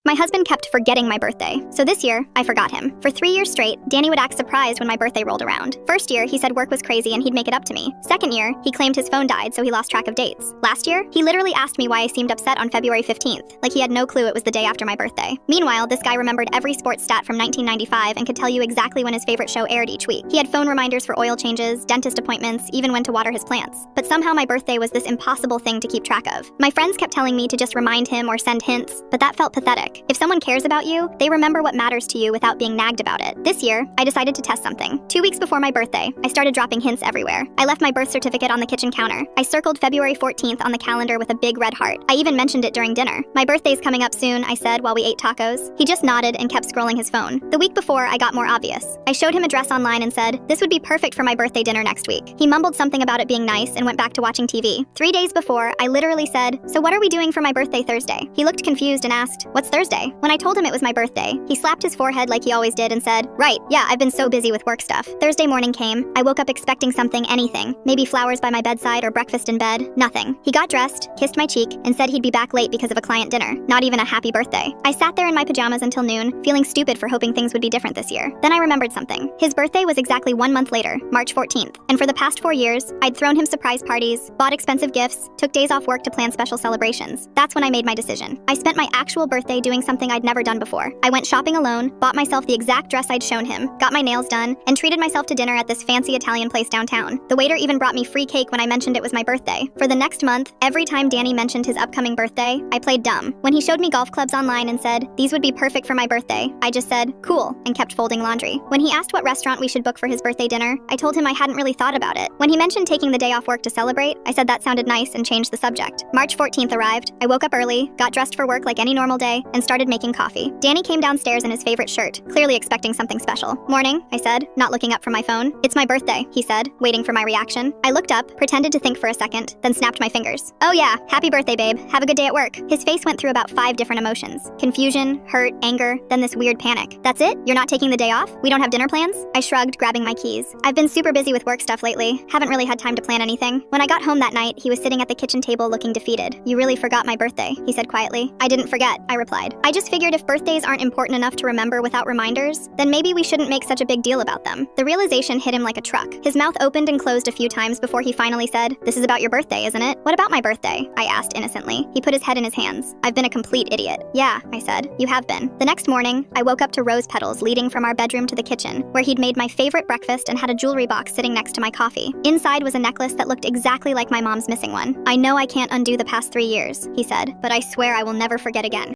My husband kept forgetting my birthday, so this year, I forgot him. For 3 years straight, Danny would act surprised when my birthday rolled around. First year, he said work was crazy and he'd make it up to me. Second year, he claimed his phone died, so he lost track of dates. Last year, he literally asked me why I seemed upset on February 15th, like he had no clue it was the day after my birthday. Meanwhile, this guy remembered every sports stat from 1995 and could tell you exactly when his favorite show aired each week. He had phone reminders for oil changes, dentist appointments, even when to water his plants. But somehow my birthday was this impossible thing to keep track of. My friends kept telling me to just remind him or send hints, but that felt pathetic. If someone cares about you, they remember what matters to you without being nagged about it. This year, I decided to test something. 2 weeks before my birthday, I started dropping hints everywhere. I left my birth certificate on the kitchen counter. I circled February 14th on the calendar with a big red heart. I even mentioned it during dinner. My birthday's coming up soon, I said while we ate tacos. He just nodded and kept scrolling his phone. The week before, I got more obvious. I showed him a dress online and said, "This would be perfect for my birthday dinner next week." He mumbled something about it being nice and went back to watching TV. 3 days before, I literally said, "So what are we doing for my birthday Thursday?" He looked confused and asked, "What's Thursday?" When I told him it was my birthday, he slapped his forehead like he always did and said, "Right, yeah, I've been so busy with work stuff." Thursday morning came. I woke up expecting something, anything. Maybe flowers by my bedside or breakfast in bed. Nothing. He got dressed, kissed my cheek, and said he'd be back late because of a client dinner. Not even a happy birthday. I sat there in my pajamas until noon, feeling stupid for hoping things would be different this year. Then I remembered something. His birthday was exactly 1 month later, March 14th. And for the past 4 years, I'd thrown him surprise parties, bought expensive gifts, took days off work to plan special celebrations. That's when I made my decision. I spent my actual birthday doing something I'd never done before. I went shopping alone, bought myself the exact dress I'd shown him, got my nails done, and treated myself to dinner at this fancy Italian place downtown. The waiter even brought me free cake when I mentioned it was my birthday. For the next month, every time Danny mentioned his upcoming birthday, I played dumb. When he showed me golf clubs online and said, "These would be perfect for my birthday," I just said, "Cool," and kept folding laundry. When he asked what restaurant we should book for his birthday dinner, I told him I hadn't really thought about it. When he mentioned taking the day off work to celebrate, I said that sounded nice and changed the subject. March 14th arrived. I woke up early, got dressed for work like any normal day, and started making coffee. Danny came downstairs in his favorite shirt, clearly expecting something special. "Morning," I said, not looking up from my phone. "It's my birthday," he said, waiting for my reaction. I looked up, pretended to think for a second, then snapped my fingers. "Oh yeah, happy birthday, babe. Have a good day at work." His face went through about 5 different emotions. Confusion, hurt, anger, then this weird panic. "That's it? You're not taking the day off? We don't have dinner plans?" I shrugged, grabbing my keys. I've been super busy with work stuff lately. Haven't really had time to plan anything. When I got home that night, he was sitting at the kitchen table looking defeated. "You really forgot my birthday," he said quietly. "I didn't forget," I replied. "I just figured if birthdays aren't important enough to remember without reminders, then maybe we shouldn't make such a big deal about them." The realization hit him like a truck. His mouth opened and closed a few times before he finally said, "This is about your birthday, isn't it?" "What about my birthday?" I asked innocently. He put his head in his hands. "I've been a complete idiot." "Yeah," I said. "You have been." The next morning, I woke up to rose petals leading from our bedroom to the kitchen, where he'd made my favorite breakfast and had a jewelry box sitting next to my coffee. Inside was a necklace that looked exactly like my mom's missing one. "I know I can't undo the past 3 years," he said, "but I swear I will never forget again."